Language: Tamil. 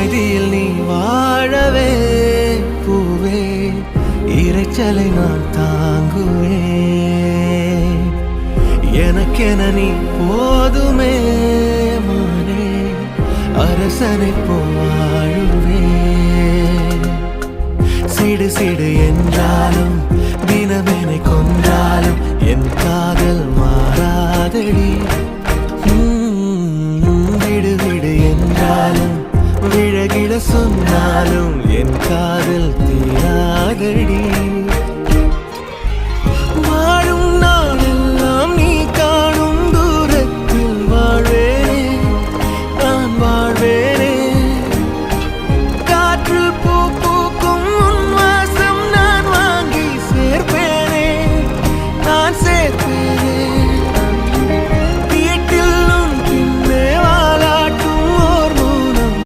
அமைதியில் நீ வாழவே பூவே இரைச்சலை நான் தாங்குவேன். எனக்கென நீ போதுமே மானே அரசனை போவாழுவேன். சிடு சிடு என்றாலும் தினமெனை கொன்றாலும் என் காதல் மாறாதடி. விடு விடு என்றாலும் விழகிட சொன்னாலும் என் காதல் தீராதடி.